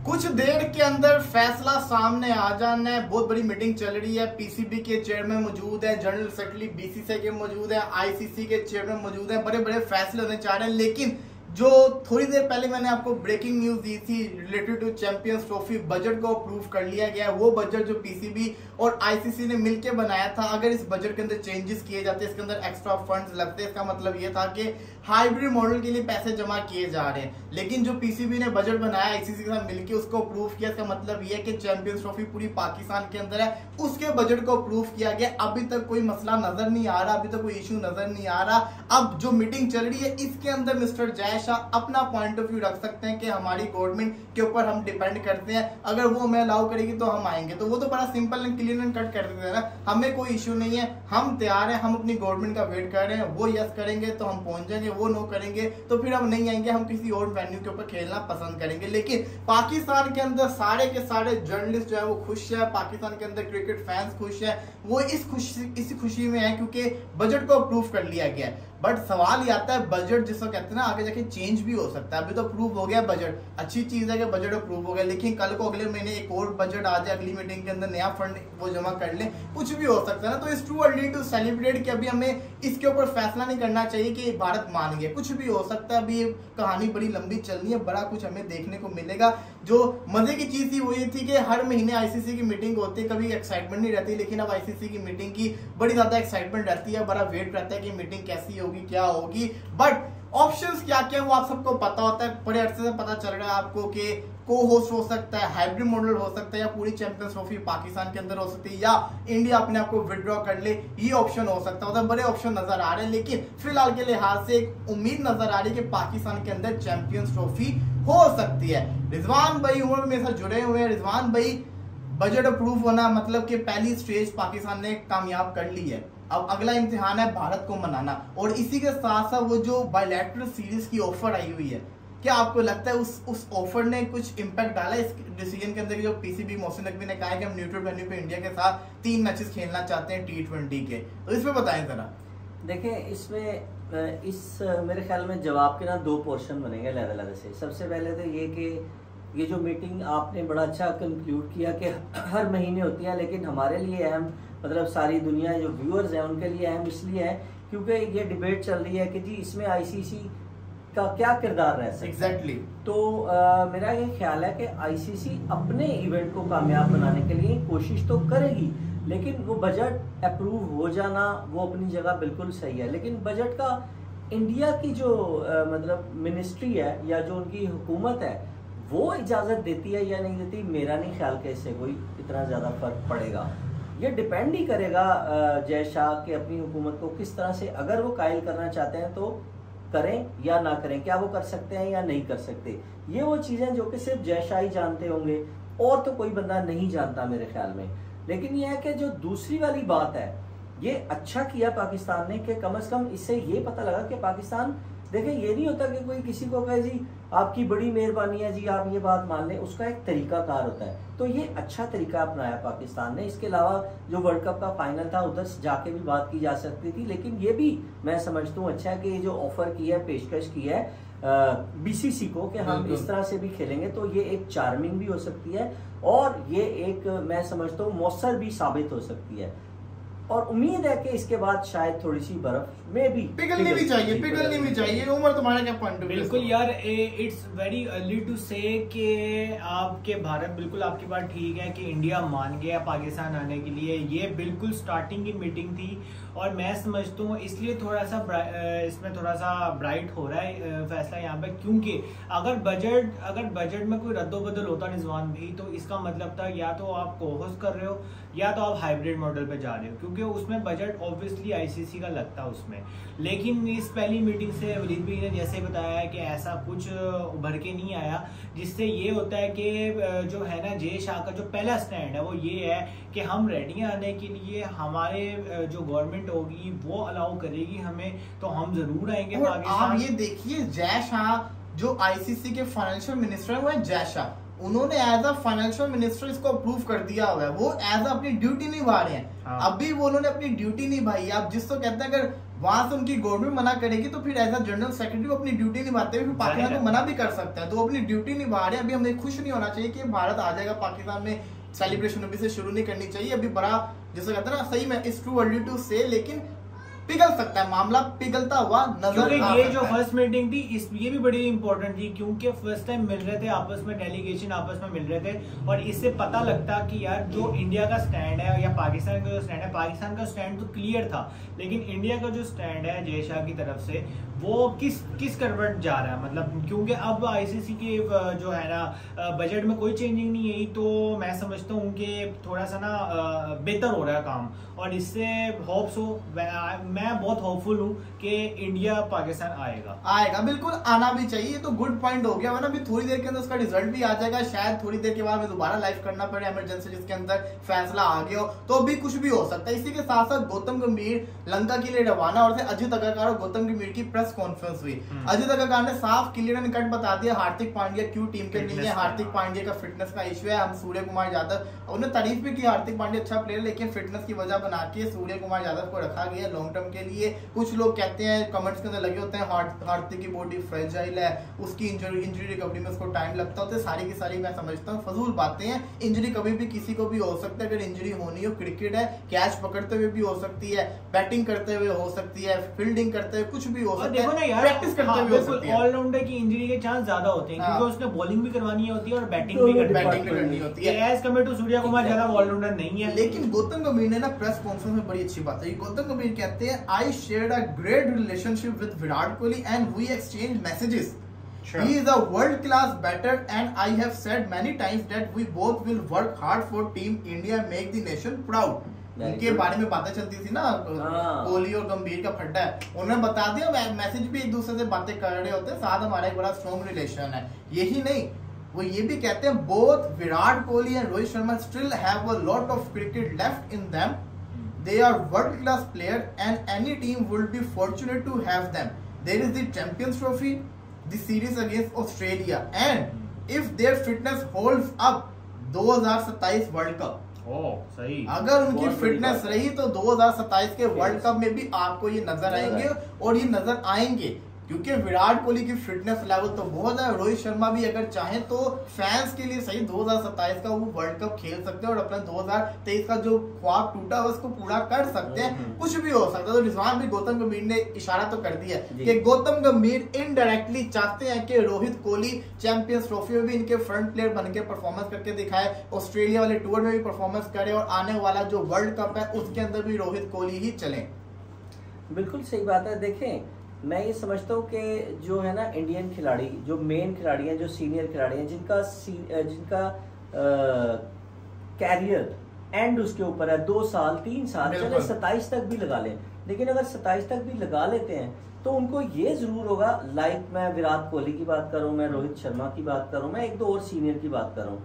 कुछ देर के अंदर फैसला सामने आ जाना है। बहुत बड़ी मीटिंग चल रही है। पीसीबी के चेयरमैन मौजूद है, जनरल सेक्रेटरी बीसीसीआई के मौजूद है, आईसीसी के चेयरमैन मौजूद है। बड़े बड़े फैसले होने चाह रहे हैं। लेकिन जो थोड़ी देर पहले मैंने आपको ब्रेकिंग न्यूज दी थी related to champions trophy, budget को अप्रूव कर लिया गया है। वो बजट जो पीसीबी और आईसीसी ने मिलकर बनाया था, अगर इस बजट के अंदर चेंजेस किए जाते, इसके अंदर एक्स्ट्रा फंड्स लगते, इसका मतलब ये था कि हाइब्रिड मॉडल के लिए पैसे जमा किए जा रहे हैं। लेकिन जो पीसीबी ने बजट बनाया आईसीसी के साथ मिलकर, उसको अप्रूव किया। इसका मतलब ये है कि चैंपियंस ट्रॉफी पूरी पाकिस्तान के अंदर है, उसके बजट को अप्रूव किया गया। अभी तक कोई मसला नजर नहीं आ रहा, अभी तक कोई इशू नजर नहीं आ रहा। अब जो मीटिंग चल रही है, इसके अंदर मिस्टर जय शाह अपना पॉइंट ऑफ व्यू रख सकते हैं कि हमारी गवर्नमेंट के ऊपर हम डिपेंड करते हैं, अगर वो हमें अलाउ करेगी तो हम आएंगे। तो वो तो बड़ा simple and clear and cut कर देते हैं ना, हमें कोई इशू नहीं है, हम तैयार हैं, हम अपनी गवर्नमेंट का वेट कर रहे हैं। वो यस करेंगे तो हम पहुंच जाएंगे, वो नो करेंगे तो फिर हम नहीं आएंगे, हम किसी और वेन्यू के ऊपर खेलना पसंद करेंगे। लेकिन पाकिस्तान के अंदर सारे के सारे जर्नलिस्ट जो है वो खुश है, पाकिस्तान के अंदर क्रिकेट फैंस खुश है। वो इस खुशी में है क्योंकि बजट को अप्रूव कर लिया गया है। बट सवाल ये आता है, बजट जिसको कहते हैं ना, आगे जाके चेंज भी हो सकता है। अभी तो अप्रूव हो गया बजट, अच्छी चीज है कि बजट अप्रूव हो गया, लेकिन कल को अगले महीने एक और बजट आ जाए, अगली मीटिंग के अंदर नया फंड वो जमा कर ले, कुछ भी हो सकता है ना। तो it's too early to celebrate कि अभी हमें इसके ऊपर फैसला नहीं करना चाहिए कि भारत मान गया, कुछ भी हो सकता है। अभी ये कहानी बड़ी लंबी चलनी है, बड़ा कुछ हमें देखने को मिलेगा। जो मजे की चीज थी वो ये थी कि हर महीने आईसीसी की मीटिंग होती है, कभी एक्साइटमेंट नहीं रहती, लेकिन अब आईसीसी की मीटिंग की बड़ी ज्यादा एक्साइटमेंट रहती है, बड़ा वेट रहता है कि मीटिंग कैसी होगी, क्या होगी। बट ऑप्शंस क्या क्या वो आप सबको पता होता है, बड़े अरसे से पता चल रहा है आपको कि को होस्ट हो सकता है, हाइब्रिड मॉडल हो सकता है, या पूरी चैंपियंस ट्रॉफी पाकिस्तान के अंदर हो सकती है, या इंडिया अपने आप को विड्रॉ कर ले, ये ऑप्शन हो सकता है। बड़े ऑप्शन नजर आ रहे हैं, लेकिन फिलहाल के लिहाज से एक उम्मीद नजर आ रही है कि पाकिस्तान के अंदर चैंपियंस ट्रॉफी हो सकती है। रिजवान भाई उमर मेरे साथ जुड़े हुए हैं। रिजवान भाई, बजट अप्रूव होना मतलब कि पहली स्टेज पाकिस्तान ने कामयाब कर ली है, अब अगला इम्तिहान है भारत को मनाना। और इसी के साथ साथ वो जो बायलैटरल सीरीज की ऑफर आई हुई है, क्या आपको लगता है उस ऑफर ने कुछ इम्पैक्ट डाला इस डिसीजन के अंदर? जो पीसीबी मोहसिन नकवी ने कहा है कि हम न्यूट्रल वेन्यू पे इंडिया के साथ 3 मैचेस खेलना चाहते हैं T20 के, तो इसमें बताएं जरा। देखिए, इसमें मेरे ख्याल में जवाब के ना 2 पोर्शन बनेंगे अलग-अलग से। सबसे पहले तो ये कि ये जो मीटिंग आपने बड़ा अच्छा कंक्लूड किया कि हर महीने होती है, लेकिन हमारे लिए अहम, मतलब सारी दुनिया जो व्यूअर्स हैं उनके लिए अहम इसलिए है क्योंकि ये डिबेट चल रही है कि जी इसमें आईसीसी का क्या किरदार रह सकता है। एग्जैक्टली। तो मेरा ये ख्याल है कि आईसीसी अपने इवेंट को कामयाब बनाने के लिए कोशिश तो करेगी, लेकिन वो बजट अप्रूव हो जाना वो अपनी जगह बिल्कुल सही है। लेकिन बजट का इंडिया की जो मतलब मिनिस्ट्री है या जो उनकी हुकूमत है वो इजाज़त देती है या नहीं देती, मेरा नहीं ख्याल कि इससे कोई इतना ज़्यादा फर्क पड़ेगा। ये डिपेंड ही करेगा जय शाह के अपनी हुकूमत को किस तरह से, अगर वो कायल करना चाहते हैं तो करें या ना करें, क्या वो कर सकते हैं या नहीं कर सकते। ये वो चीज़ें जो कि सिर्फ जय शाह ही जानते होंगे और तो कोई बंदा नहीं जानता मेरे ख्याल में। लेकिन ये है कि जो दूसरी वाली बात है, ये अच्छा किया पाकिस्तान ने कि कम से कम इससे ये पता लगा कि पाकिस्तान, देखिए ये नहीं होता कि कोई किसी को कहे जी आपकी बड़ी मेहरबानी है जी आप ये बात मान लें, उसका एक तरीकाकार होता है। तो ये अच्छा तरीका अपनाया पाकिस्तान ने। इसके अलावा जो वर्ल्ड कप का फाइनल था उधर जाके भी बात की जा सकती थी, लेकिन ये भी मैं समझता हूँ अच्छा है कि ये जो ऑफर की है, पेशकश की है बीसीसी को कि हम इस तरह से भी खेलेंगे, तो ये एक चार्मिंग भी हो सकती है और ये एक मैं समझता हूँ मौसर भी साबित हो सकती है। और उम्मीद है कि इसके बाद शायद थोड़ी सी बर्फ में भी पिघलनी भी चाहिए। उमर तुम्हारा क्या पॉइंट ऑफ व्यू? बिल्कुल यार, इट्स वेरी अर्ली टू से कि आपके भारत, बिल्कुल आपकी बात ठीक है कि इंडिया मान गया पाकिस्तान आने के लिए। ये बिल्कुल स्टार्टिंग की मीटिंग थी और मैं समझता हूँ इसलिए थोड़ा सा इसमें थोड़ा सा ब्राइट हो रहा है फैसला यहाँ पे, क्योंकि अगर बजट में कोई रद्दोबदल होता रिजवान भी, तो इसका मतलब था या तो आप कोहोस्ट कर रहे हो या तो आप हाइब्रिड मॉडल पे जा रहे हो, क्योंकि उसमें बजट ऑब्वियसली आईसीसी का लगता उसमें। लेकिन इस पहली मीटिंग से वलीद भाई ने जैसे बताया है कि ऐसा कुछ उभर के नहीं आया, जिससे ये होता है कि जो है ना जय शाह का जो पहला स्टैंड है वो ये है कि हम रेडी आने के लिए, हमारे जो गवर्नमेंट होगी वो अलाउ करेगी हमें, तो हम जरूर आएंगे पाकिस्तान। आप ये देखिए, जय शाह जो आईसीसी के फाइनेंशियल मिनिस्टर हुए जय शाह, उन्होंने एज अ फाइनेंशियल मिनिस्टर इसको अप्रूव कर दिया हुआ है, वो एज अपनी ड्यूटी निभा रहे हैं। हाँ। अभी वो उन्होंने अपनी ड्यूटी निभाई है। आप जिसको कहते हैं अगर वहां से उनकी गवर्नमेंट मना करेगी तो फिर एज अ जनरल सेक्रेटरी वो अपनी ड्यूटी निभाते हुए पाकिस्तान को मना भी कर सकता है। तो अपनी ड्यूटी निभा रहे हैं। अभी हमें खुश नहीं होना चाहिए कि भारत आ जाएगा पाकिस्तान में, सेलिब्रेशन अभी से शुरू नहीं करनी चाहिए। अभी बड़ा जैसे कहते हैं ना, सही में इट्स टू अर्ली टू से, लेकिन पिघल सकता है, मामला पिघलता हुआ नजर क्योंकि ये जो फर्स्ट मीटिंग थी ये भी बड़ी इंपॉर्टेंट थी, क्योंकि फर्स्ट टाइम मिल रहे थे आपस में, डेलीगेशन आपस में मिल रहे थे, और इससे पता लगता कि यार जो इंडिया का स्टैंड है या पाकिस्तान का जो स्टैंड है, पाकिस्तान का स्टैंड तो क्लियर था, लेकिन इंडिया का जो स्टैंड है जय शाह की तरफ से वो किस करवट जा रहा है, मतलब क्योंकि अब आईसीसी के जो है ना बजट में कोई चेंजिंग नहीं है, तो मैं समझता हूँ कि थोड़ा सा ना बेहतर हो रहा है काम, और इससे होप्स हो, मैं बहुत होपफुल हूँ कि इंडिया पाकिस्तान आएगा। बिल्कुल आना भी चाहिए। तो गुड पॉइंट हो गया, वरना भी थोड़ी देर के अंदर उसका रिजल्ट भी आ जाएगा, शायद थोड़ी देर के बाद में दोबारा लाइव करना पड़े इमरजेंसी, जिसके अंदर फैसला आ गया हो, तो भी कुछ भी हो सकता है। इसी के साथ साथ गौतम गंभीर लंका के लिए रवाना, और अजित अग्रकार और गौतम गंभीर की प्रेस कॉन्फ्रेंस हुई। अजित अग्रकार ने साफ क्लियर एंड कट बता दिया हार्दिक पांड्या क्यों टीम के नहीं है, हार्दिक पांड्या का फिटनेस का इश्यू है। हम सूर्य कुमार यादव, उन्होंने तारीफ भी की हार्दिक पांड्या अच्छा प्लेयर, लेकिन फिटनेस की वजह बना के सूर्य कुमार यादव को रखा गया लॉन्ग टर्म के लिए। कुछ लोग कहते हैं, कमेंट्स के अंदर लगे होते हैं, हार्दिक की बॉडी फ्रेजाइल है, उसकी इंजरी रिकवरी में उसको टाइम लगता होता है। सारी की सारी मैं समझता हूँ फजूल बातें हैं। इंजरी कभी भी किसी को भी हो सकता है, अगर इंजरी होनी हो, क्रिकेट है, कैच पकड़ते हुए भी हो सकती है, बैटिंग करते हुए हो सकती है, फील्डिंग करते हुए कुछ भी हो सकता है, प्रैक्टिस करते हुए हो सकती है। ऑलराउंडर की इंजरी के चांस ज्यादा होते हैं, क्योंकि उसने बॉलिंग भी करवानी होती है और बैटिंग भी करनी होती है। As compare to Surya Kumar ज्यादा ऑलराउंडर नहीं है। लेकिन गौतम गंभीर ने ना प्रेस कॉन्फ्रेंस में बड़ी अच्छी बात है। गौतम गंभीर कहते हैं, I shared a great relationship with Virat Kohli and we exchange messages. Sure. He is a world-class batter, and I have said many times that we both will work hard for Team India, make the nation proud. उनके बारे में बातें चलती थी ना, कोहली और गंभीर का फड्डा है, उन्होंने बता दिया, मैसेज भी एक दूसरे से बातें कर रहे होते हैं, साथ हमारा एक बड़ा स्ट्रॉन्ग रिलेशन है। यही नहीं, वो ये भी कहते हैं, both Virat Kohli and Rohit Sharma still have a lot of cricket left in them, they are world class player and any team would be fortunate to have them. There is the champions trophy, the series against Australia, and if their fitness holds up, 2027 world cup. सही, अगर उनकी fitness रही तो 2027 के world cup में भी आपको ये नजर आएंगे, और ये नजर आएंगे क्योंकि विराट कोहली की फिटनेस लेवल तो बहुत है। रोहित शर्मा भी अगर चाहे तो फैंस के लिए सही 2027 का वो वर्ल्ड कप खेल सकते हैं, और अपना 2023 का जो ख्वाब टूटा है उसको पूरा कर सकते हैं। कुछ भी हो सकता है। तो रिजवान भी गौतम गंभीर ने इशारा तो कर दिया कि गौतम गंभीर इनडायरेक्टली चाहते हैं कि रोहित कोहली चैंपियंस ट्रॉफी में भी इनके फ्रंट प्लेयर बन के परफॉर्मेंस करके दिखाए, ऑस्ट्रेलिया वाले टूर में भी परफॉर्मेंस करे, और आने वाला जो वर्ल्ड कप है उसके अंदर भी रोहित कोहली ही चले। बिल्कुल सही बात है। देखें, मैं ये समझता हूँ कि जो है ना इंडियन खिलाड़ी, जो मेन खिलाड़ी हैं, जो सीनियर खिलाड़ी हैं, जिनका कैरियर एंड उसके ऊपर है, 2 साल 3 साल, चले 27 तक भी लगा लें, लेकिन अगर 27 तक भी लगा लेते हैं तो उनको ये जरूर होगा, लाइक मैं विराट कोहली की बात करूं, मैं रोहित शर्मा की बात करूं, मैं 1-2 और सीनियर की बात करूं,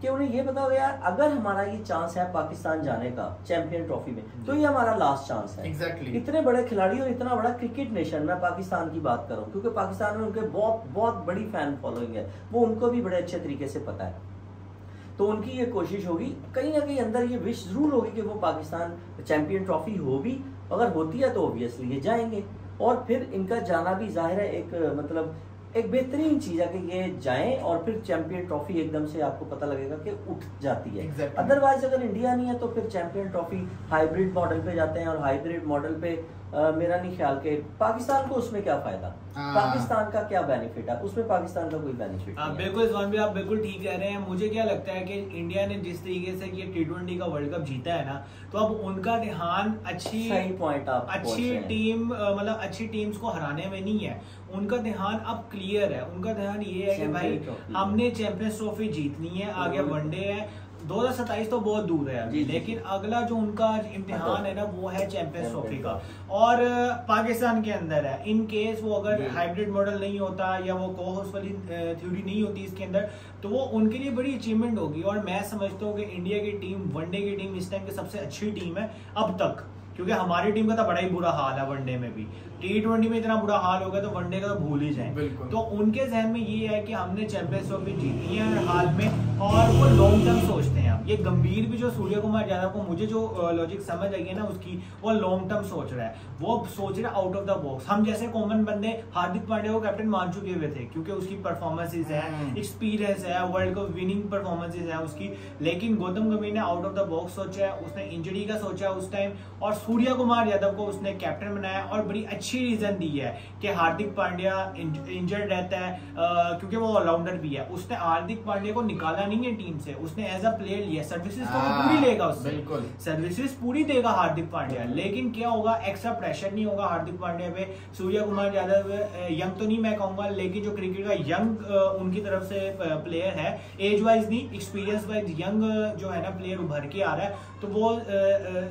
कि उन्हें ये पता होगा यार अगर हमारा ये चांस है पाकिस्तान जाने का चैंपियन ट्रॉफी में, तो ये हमारा लास्ट चांस है। Exactly. इतने बड़े खिलाड़ी और इतना बड़ा क्रिकेट नेशन, मैं पाकिस्तान की बात करूं, क्योंकि पाकिस्तान में उनके बहुत बहुत बड़ी फैन फॉलोइंग है, वो उनको भी बड़े अच्छे तरीके से पता है। तो उनकी ये कोशिश होगी, कहीं ना कहीं अंदर ये विश जरूर होगी कि वो पाकिस्तान चैंपियन ट्रॉफी हो भी, अगर होती है तो ऑब्वियसली ये जाएंगे, और फिर इनका जाना भी जाहिर है एक मतलब एक बेहतरीन चीज है कि ये जाएं, और फिर चैंपियन ट्रॉफी एकदम से आपको पता लगेगा कि उठ जाती है। अदरवाइज अगर इंडिया नहीं है तो फिर चैंपियन ट्रॉफी हाइब्रिड मॉडल पे जाते हैं, और हाइब्रिड मॉडल पे मेरा नहीं ख्याल के पाकिस्तान को उसमें क्या फायदा, पाकिस्तान का क्या बेनिफिट है उसमें, पाकिस्तान का कोई बेनिफिट नहीं। बिल्कुल इस्मान भी आप बिल्कुल ठीक कह रहे हैं। मुझे क्या लगता है कि इंडिया ने जिस तरीके से ये T20 का वर्ल्ड कप जीता है ना, तो अब उनका ध्यान अच्छी टीम मतलब अच्छी टीम्स को हराने में नहीं है, उनका ध्यान अब क्लियर है। उनका ध्यान ये है कि भाई हमने चैंपियंस ट्रॉफी जीतनी है, आगे वनडे है, 2027 तो बहुत दूर है अभी, लेकिन अगला जो उनका इम्तिहान है ना वो है चैंपियंस ट्रॉफी का, और पाकिस्तान के अंदर है। इन केस वो अगर हाइब्रिड मॉडल नहीं होता या वो कोहोस वाली थ्योरी नहीं होती इसके अंदर, तो वो उनके लिए बड़ी अचीवमेंट होगी। और मैं समझता हूँ कि इंडिया की टीम, वनडे की टीम इस टाइम की सबसे अच्छी टीम है अब तक, क्योंकि हमारी टीम का तो बड़ा ही बुरा हाल है वनडे में भी। T20 में इतना बुरा हाल होगा तो वनडे का तो भूल ही जाए। तो उनके जहन में ये है कि हमने चैंपियंस ट्रॉफी जीती है हाल में, और वो लॉन्ग टर्म सोचते हैं। ये गंभीर भी जो सूर्य कुमार यादव को मुझे जो लॉजिक समझ आई है ना उसकी, वो लॉन्ग टर्म सोच रहा है, वो सोच रहा है आउट ऑफ द बॉक्स। हम जैसे कॉमन बंदे हार्दिक पांड्या को कैप्टन मान चुके हुए थे क्योंकि उसकी परफॉर्मेंसेज है, एक्सपीरियंस है, वर्ल्ड कप विनिंग परफॉर्मेंसेज है उसकी, लेकिन गौतम गंभीर ने आउट ऑफ द बॉक्स सोचा है, उसने इंजरी का सोचा उस टाइम, और सूर्य कुमार यादव को उसने कैप्टन बनाया और बड़ी अच्छी रीजन दी है कि हार्दिक पांड्या इंजर्ड रहता है क्योंकि वो ऑलराउंडर भी है। उसने हार्दिक पांड्या को निकाला नहीं है टीम से, उसने एज अ प्लेयर लिया, सर्विसेज तो पूरी लेगा उससे, बिल्कुल सर्विसेज पूरी देगा हार्दिक पांड्या, लेकिन क्या होगा, एक्स्ट्रा प्रेशर नहीं होगा हार्दिक पांड्या पे। सूर्य कुमार यादव यंग तो नहीं मैं कहूंगा, लेकिन जो क्रिकेट का यंग उनकी तरफ से प्लेयर है, एज वाइज नहीं एक्सपीरियंस वाइज यंग जो है ना प्लेयर उभर के आ रहा है, तो वो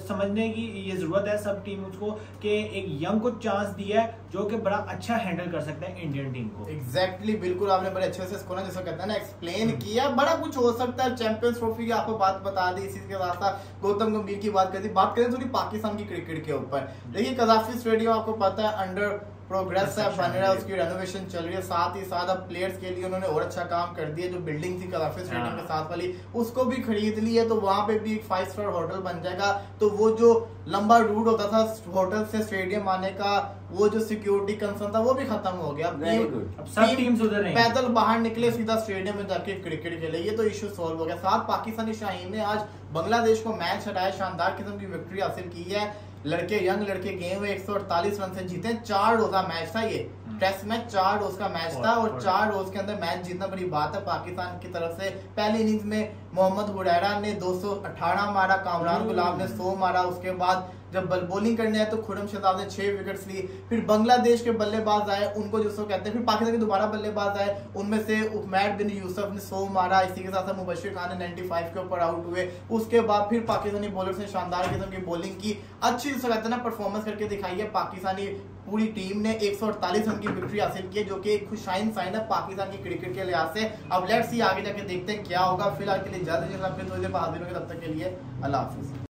समझने की ये जरूरत है सब टीम को कि एक यंग को चांस दिया है जो कि बड़ा अच्छा हैंडल कर सकता है इंडियन टीम को। एग्जैक्टली बिल्कुल आपने बड़े अच्छे से इसको ना जैसा कहते हैं ना एक्सप्लेन किया, बड़ा कुछ हो सकता है। चैंपियंस ट्रॉफी की आपको बात बता दी, इसी के साथ साथ गौतम गंभीर की बात करें थोड़ी पाकिस्तान की क्रिकेट के ऊपर। देखिए कजाफी स्टेडियम आपको पता है अंडर प्रोग्रेस है, बन रहा है, उसकी रेनोवेशन चल रही है, साथ ही साथ अब प्लेयर्स के लिए उन्होंने और अच्छा काम कर दिया। जो बिल्डिंग थी कजाफी स्टेडियम के साथ वाली उसको भी खरीद ली है, तो वहां पे भी एक 5 स्टार होटल बन जाएगा। तो वो जो लंबा रूट होता था होटल से स्टेडियम आने का, वो जो सिक्योरिटी कंसर्न था वो भी खत्म हो गया। अब सब टीम्स उधर हैं, पैदल बाहर निकले सीधा स्टेडियम में जाके क्रिकेट खेले, ये तो इशू सॉल्व हो गया। साथ पाकिस्तानी शाहीन ने आज बांग्लादेश को मैच हटाया, शानदार किस्म की विक्ट्री हासिल की है। यंग लड़के गए हुए 148 रन से जीते। 4 रोजा मैच था ये, टेस्ट मैच 4 रोज का मैच था, और 4 रोज के अंदर मैच जीतना बड़ी बात है पाकिस्तान की तरफ से। पहली इनिंग्स में मोहम्मद हुरैरा ने 218 मारा, कामरान गुलाब ने 100 मारा। उसके बाद जब बॉलिंग करने आए तो खुरम शहजाद ने 6 विकेट्स ली। फिर बांग्लादेश के बल्लेबाज आए, उनको जिसको कहते हैं, फिर पाकिस्तान के दोबारा बल्लेबाज आए, उनमें से उमैद बिन यूसुफ ने 100 मारा। इसी के साथ साथ मुबशिर खान ने 95 के ऊपर आउट हुए। उसके बाद फिर पाकिस्तानी बॉलर्स ने शानदार किस्म की बॉलिंग की, अच्छी जिसको कहते हैं ना परफॉर्मेंस करके दिखाई है। पाकिस्तानी पूरी टीम ने 148 रन की विक्ट्री हासिल की है, जो कि एक खुशाइन साइन है पाकिस्तान की क्रिकेट के लिहाज से। अब लेट्स सी आगे जाके देखते हैं क्या होगा। फिलहाल के लिए ज्यादा तब तक के लिए अल्लाह हाफिज।